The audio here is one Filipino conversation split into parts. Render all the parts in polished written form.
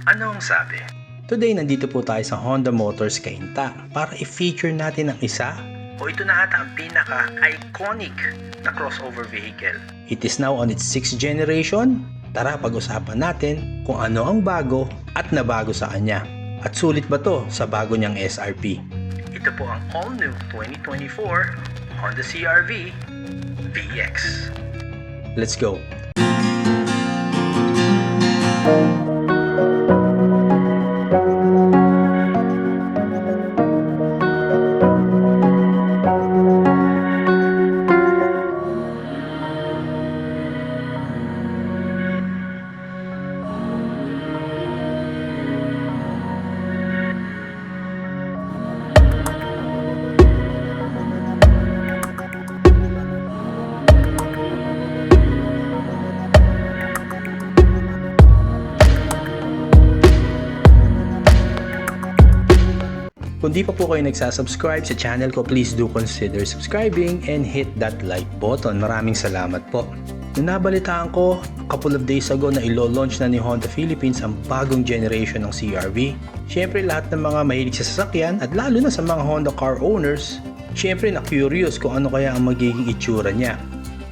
Ano ang sabi? Today, nandito po tayo sa Honda Motors Cainta para i-feature natin ang isa o ito na ata ang pinaka-iconic na crossover vehicle. It is now on its 6th generation. Tara, pag-usapan natin kung ano ang bago at nabago sa kanya. At sulit ba to sa bago niyang SRP? Ito po ang all-new 2024 Honda CR-V VX. Let's go! Kung di pa po kayo nagsasubscribe sa channel ko, please do consider subscribing and hit that like button. Maraming salamat po. Nung nabalitaan ko, a couple of days ago na ilo-launch na ni Honda Philippines ang bagong generation ng CR-V. Siyempre lahat ng mga mahilig sa sasakyan at lalo na sa mga Honda car owners, siyempre na-curious kung ano kaya ang magiging itsura niya.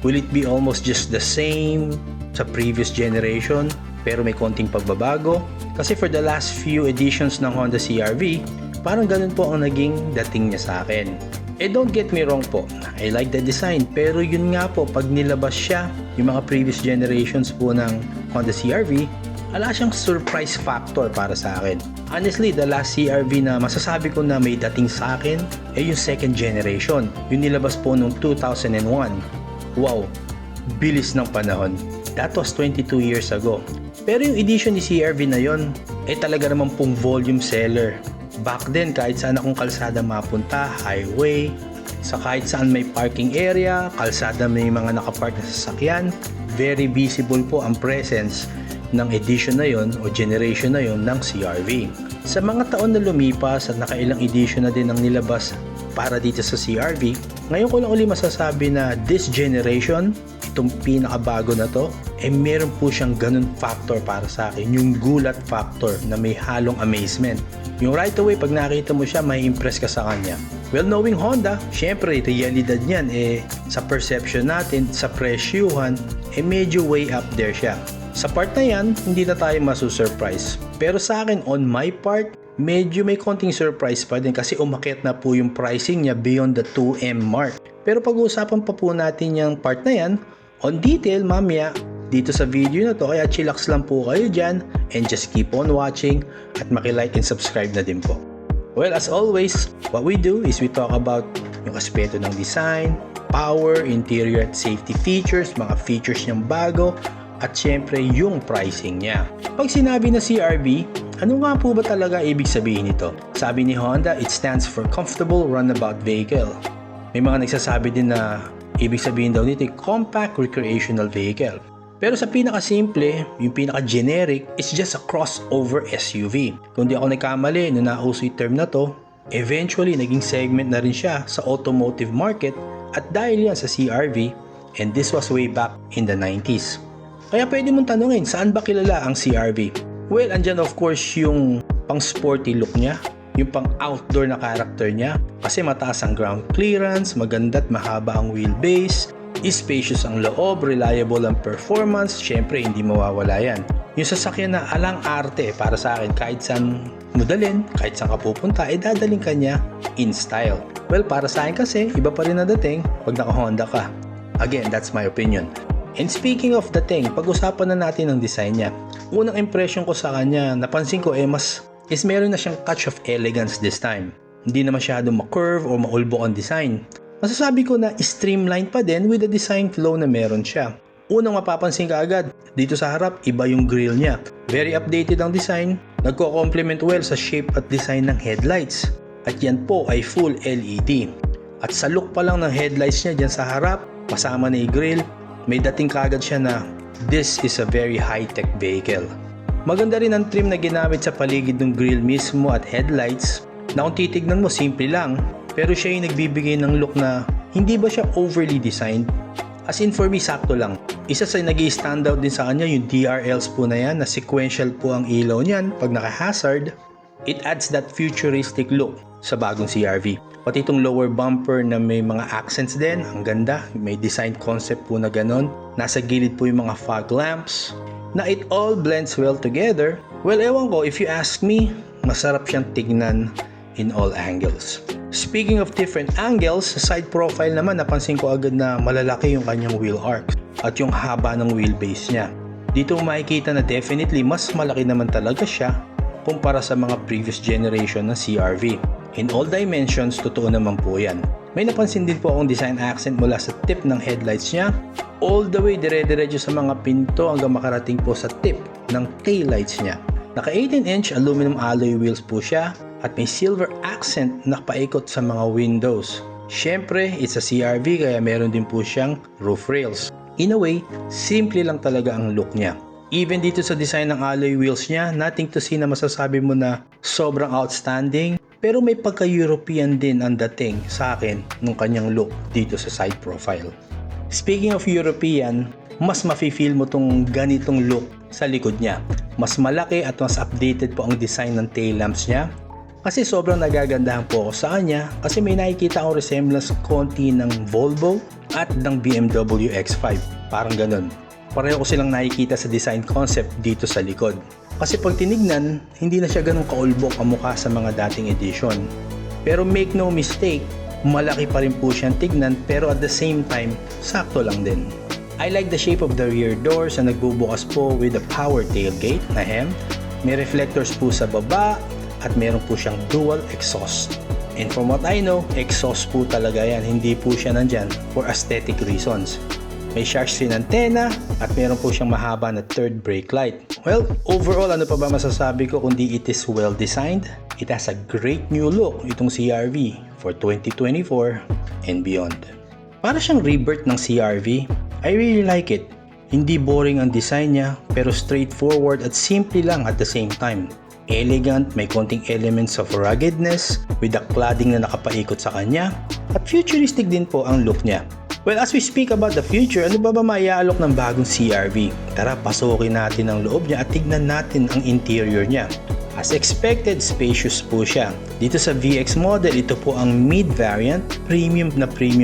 Will it be almost just the same sa previous generation pero may konting pagbabago? Kasi for the last few editions ng Honda CR-V, parang ganun po ang naging dating niya sa akin. Don't get me wrong po, I like the design, pero yun nga po, pag nilabas siya, yung mga previous generations po ng Honda CR-V, wala siyang surprise factor para sa akin. Honestly, the last CR-V na masasabi ko na may dating sa akin ay yung second generation, yung nilabas po noong 2001. Wow, bilis ng panahon. That was 22 years ago. Pero yung edition ni CR-V na yon ay talaga naman pong volume seller. Back then, kahit saan akong kalsada mapunta, highway, sa kahit saan may parking area, kalsada may mga nakapark na sasakyan, very visible po ang presence ng edition na yon o generation na yon ng CR-V. Sa mga taon na lumipas at nakailang edition na din ang nilabas para dito sa CR-V, ngayon ko lang uli masasabi na this generation, itong pinakabago na to, meron po siyang ganun factor para sa akin, yung gulat factor na may halong amazement. Yung right away, pag nakita mo siya, may impress ka sa kanya. Well, knowing Honda, syempre, realidad niyan, sa perception natin, sa presyuhan, medyo way up there siya. Sa part na yan, hindi na tayo masusurprise. Pero sa akin, on my part, medyo may konting surprise pa din kasi umakyat na po yung pricing niya beyond the 2M mark. Pero pag-uusapan pa po natin yung part na yan, on detail, mamaya, dito sa video na to, kaya chillax lang po kayo dyan and just keep on watching at maki-like and subscribe na din po. Well, as always, what we do is we talk about yung aspeto ng design, power, interior at safety features, mga features niyang bago, at syempre yung pricing niya. Pag sinabi na CR-V, ano nga po ba talaga ibig sabihin nito? Sabi ni Honda, it stands for Comfortable Runabout Vehicle. May mga nagsasabi din na ibig sabihin daw nito Compact Recreational Vehicle. Pero sa pinaka-simple, yung pinaka-generic, it's just a crossover SUV. Kung di ako nagkamali, nung nauso yung term na to, eventually naging segment na rin siya sa automotive market at dahil yan sa CR-V, and this was way back in the 90s. Kaya pwede mong tanungin, saan ba kilala ang CR-V? Well, andyan of course yung pang-sporty look niya, yung pang-outdoor na character niya, kasi mataas ang ground clearance, maganda at mahaba ang wheelbase, spacious ang loob, reliable ang performance, syempre hindi mawawala yan. Yung sasakyan na alang-arte para sa akin, kahit saan mo dalhin, kahit saan ka pupunta, dadaling ka niya in style. Well, para sa akin kasi, iba pa rin na dating pag naka-Honda ka. Again, that's my opinion. And speaking of dating, pag-usapan na natin ang design niya. Unang impression ko sa kanya, napansin ko meron na siyang touch of elegance this time. Hindi na masyadong ma-curve o maulbo ang design. Masasabi ko na streamlined pa din with the design flow na meron siya. Unang mapapansin ka agad, dito sa harap, iba yung grille niya. Very updated ang design, nagko-complement well sa shape at design ng headlights. At yan po ay full LED. At sa look pa lang ng headlights niya dyan sa harap, kasama na yung grille, may dating kagad siya na this is a very high-tech vehicle. Maganda rin ang trim na ginamit sa paligid ng grille mismo at headlights na kung titignan mo simple lang, pero siya yung nagbibigay ng look na hindi ba siya overly designed? As in for me, sakto lang. Isa sa nag-i-standout din sa kanya yung DRLs po na yan, na sequential po ang ilaw niyan pag naka-hazard. It adds that futuristic look sa bagong CR-V. Pati itong lower bumper na may mga accents din, ang ganda. May design concept po na ganon. Nasa gilid po yung mga fog lamps, na it all blends well together. Well, ewan ko, if you ask me, masarap siyang tignan in all angles. Speaking of different angles, sa side profile naman, napansin ko agad na malalaki yung kanyang wheel arcs at yung haba ng wheelbase niya. Dito makikita na definitely mas malaki naman talaga siya kumpara sa mga previous generation ng CR-V. In all dimensions, totoo naman po yan. May napansin din po akong design accent mula sa tip ng headlights niya all the way dire-diretso sa mga pinto hanggang makarating po sa tip ng taillights niya. Naka 18-inch aluminum alloy wheels po siya at may silver accent na paikot sa mga windows. Syempre, it's a CR-V kaya meron din po siyang roof rails. In a way, simple lang talaga ang look niya. Even dito sa design ng alloy wheels niya, nothing to see na masasabi mo na sobrang outstanding. Pero may pagka-European din ang dating sa akin nung kanyang look dito sa side profile. Speaking of European, mas mafe-feel mo tong ganitong look sa likod niya. Mas malaki at mas updated po ang design ng tail lamps niya. Kasi sobrang nagagandahan po ako sa kanya kasi may nakikita akong resemblance konti ng Volvo at ng BMW X5. Parang ganun. Pareho ko silang nakikita sa design concept dito sa likod. Kasi pag tinignan, hindi na siya ganun kaulbok ang mukha sa mga dating edition. Pero make no mistake, malaki pa rin po siyang tignan pero at the same time, sakto lang din. I like the shape of the rear doors na nagbubukas po with a power tailgate na hem. May reflectors po sa baba at meron po siyang dual exhaust. And from what I know, exhaust po talaga yan. Hindi po siya nandyan for aesthetic reasons. May shark fin antenna at meron po siyang mahaba na third brake light. Well, overall, ano pa ba masasabi ko kundi it is well designed? It has a great new look itong CR-V for 2024 and beyond. Para siyang rebirth ng CR-V, I really like it. Hindi boring ang design niya pero straightforward at simple lang at the same time. Elegant, may konting elements of ruggedness with the cladding na nakapaikot sa kanya at futuristic din po ang look niya. Well, as we speak about the future, ano ba maiaalok ng bagong CR-V? Tara, pasukin natin ang loob niya at tignan natin ang interior niya. As expected, spacious po siya. Dito sa VX model, ito po ang mid variant, premium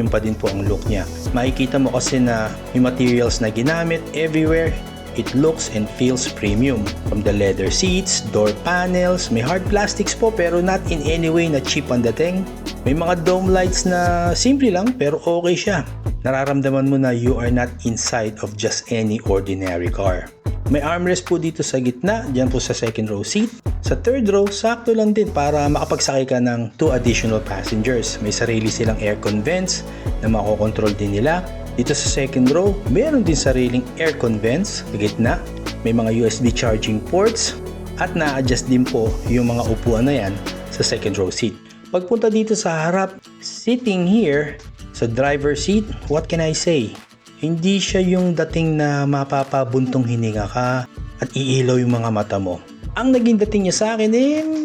pa din po ang look niya. Makikita mo kasi na yung materials na ginamit everywhere, it looks and feels premium. From the leather seats, door panels, may hard plastics po pero not in any way na cheap ang dating. May mga dome lights na simple lang pero okay siya. Nararamdaman mo na you are not inside of just any ordinary car. May armrest po dito sa gitna, dyan po sa second row seat. Sa third row, sakto lang din para makapagsakay ka ng 2 additional passengers. May sarili silang aircon vents na makokontrol din nila. Dito sa second row, meron din sariling aircon vents sa gitna. May mga USB charging ports at na-adjust din po yung mga upuan na yan sa second row seat. Pagpunta dito sa harap, sitting here sa driver seat, what can I say? Hindi siya yung dating na mapapabuntong hininga ka at iilaw yung mga mata mo. Ang naging dating niya sa akin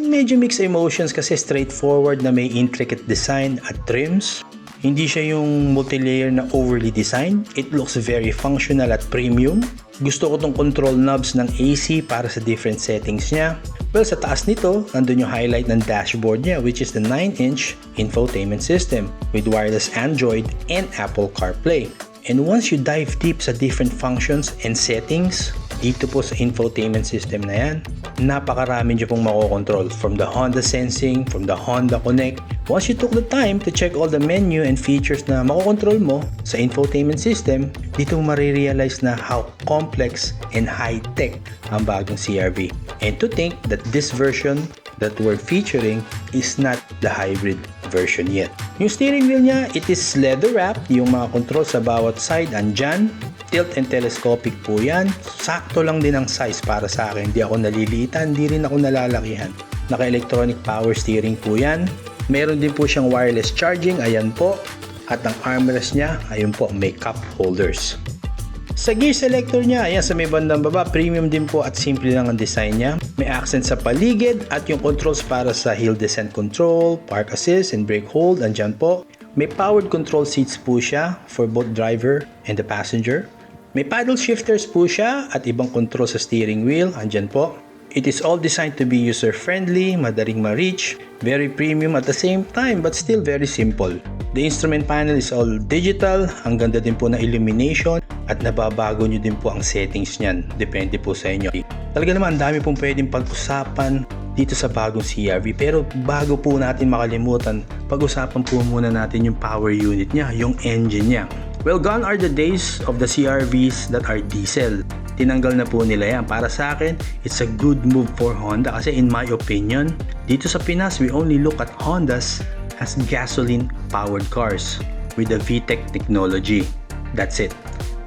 medyo mixed emotions kasi straightforward na may intricate design at trims. Hindi siya yung multi-layer na overly designed. It looks very functional at premium. Gusto ko tong control knobs ng AC para sa different settings niya. Well, sa taas nito, nandun yung highlight ng dashboard niya which is the 9-inch infotainment system with wireless Android and Apple CarPlay. And once you dive deep sa different functions and settings, dito po sa infotainment system na yan, napakarami nyo pong makokontrol from the Honda Sensing, from the Honda Connect. Once you took the time to check all the menu and features na makokontrol mo sa infotainment system, dito mo marirealize na how complex and high-tech ang bagong CR-V. And to think that this version that we're featuring is not the hybrid version yet. Yung steering wheel niya, it is leather wrapped. Yung mga control sa bawat side andyan. Tilt and telescopic po yan. Sakto lang din ang size para sa akin. Hindi ako naliliitan, hindi rin ako nalalakihan. Naka-electronic power steering po yan. Meron din po siyang wireless charging, ayan po. At ang armrest niya, ayun po, may cup holders. Sa gear selector niya, ayan sa may bandang baba, premium din po at simple lang ang design niya. May accent sa paligid at yung controls para sa hill descent control, park assist, and brake hold, andyan po. May powered control seats po siya for both driver and the passenger. May paddle shifters po siya at ibang control sa steering wheel, andyan po. It is all designed to be user-friendly, madaling ma-reach, very premium at the same time but still very simple. The instrument panel is all digital, ang ganda din po na illumination at nababago nyo din po ang settings niyan. Depende po sa inyo. Talaga naman, ang dami pong pwedeng pag-usapan dito sa bagong CR-V. Pero bago po natin makalimutan, pag-usapan po muna natin yung power unit niya, yung engine niya. Well, gone are the days of the CR-Vs that are diesel. Tinanggal na po nila yan. Para sa akin, it's a good move for Honda kasi in my opinion, dito sa Pinas, we only look at Hondas as gasoline-powered cars with the VTEC technology. That's it.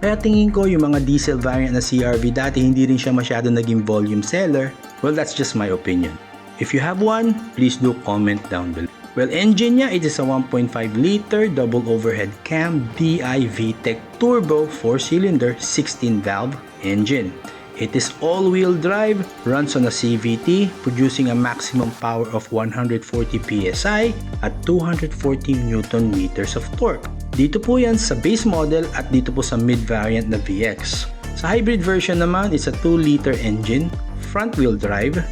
Kaya tingin ko yung mga diesel variant na CR-V dati hindi rin siya masyado naging volume seller. Well, that's just my opinion. If you have one, please do comment down below. Well, engine niya, it is a 1.5 liter double overhead cam DI VTEC turbo 4-cylinder 16-valve engine. It is all-wheel drive, runs on a CVT, producing a maximum power of 140 PSI at 240 Newton meters of torque. Dito po yan sa base model at dito po sa mid-variant na VX. Sa hybrid version naman, it's a 2-liter engine, front-wheel drive.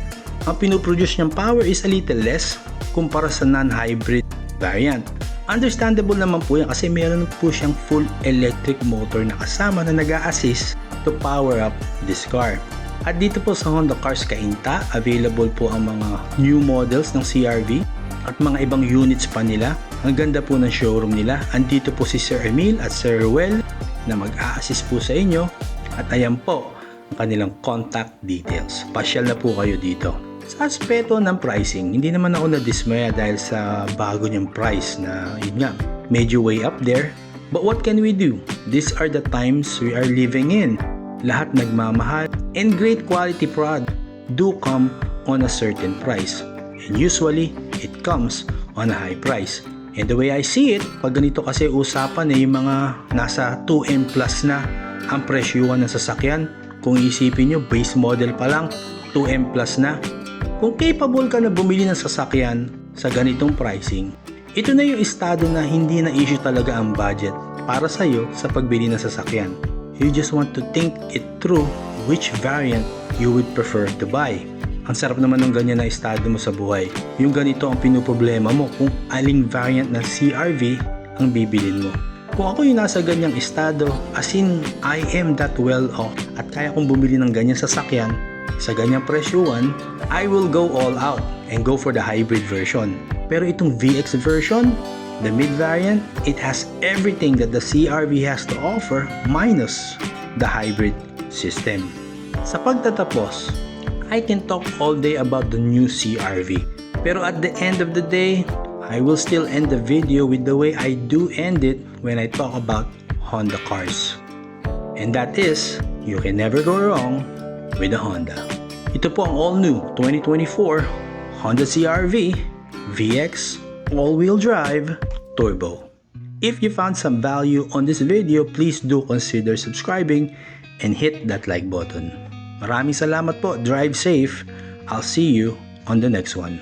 Ang pinuproduce niyang power is a little less kumpara sa non-hybrid variant. Understandable naman po yan kasi meron po siyang full electric motor na kasama na nag-a-assist to power up this car. At dito po sa Honda Cars Cainta, available po ang mga new models ng CR-V at mga ibang units pa nila. Ang ganda po ng showroom nila. Andito po si Sir Emil at Sir Ruel na mag-a-assist po sa inyo. At ayan po ang kanilang contact details. Pasyal na po kayo dito. Sa aspeto ng pricing, hindi naman ako nadismaya dahil sa bago niyang price na yun nga, medyo way up there. But what can we do? These are the times we are living in. Lahat nagmamahal and great quality product do come on a certain price. And usually, it comes on a high price. And the way I see it, pag ganito kasi usapan yung mga nasa 2M plus na ang presyuhan ng sasakyan. Kung isipin nyo, base model pa lang, 2M plus na. Kung capable ka na bumili ng sasakyan sa ganitong pricing, ito na yung estado na hindi na issue talaga ang budget para sa'yo sa pagbili ng sasakyan. You just want to think it through which variant you would prefer to buy. Ang sarap naman ng ganyan na estado mo sa buhay. Yung ganito ang pinuproblema mo kung aling variant ng CR-V ang bibilin mo. Kung ako yung nasa ganyang estado, as in I am that well off at kaya kong bumili ng ganyang sasakyan sa ganyang presyuhan, I will go all out and go for the hybrid version. Pero itong VX version, the mid variant, it has everything that the CR-V has to offer minus the hybrid system. Sa pagtatapos, I can talk all day about the new CR-V. Pero at the end of the day, I will still end the video with the way I do end it when I talk about Honda cars. And that is, you can never go wrong with a Honda. Ito po ang all-new 2024 Honda CR-V VX all-wheel drive turbo. If you found some value on this video, please do consider subscribing and hit that like button. Maraming salamat po. Drive safe. I'll see you on the next one.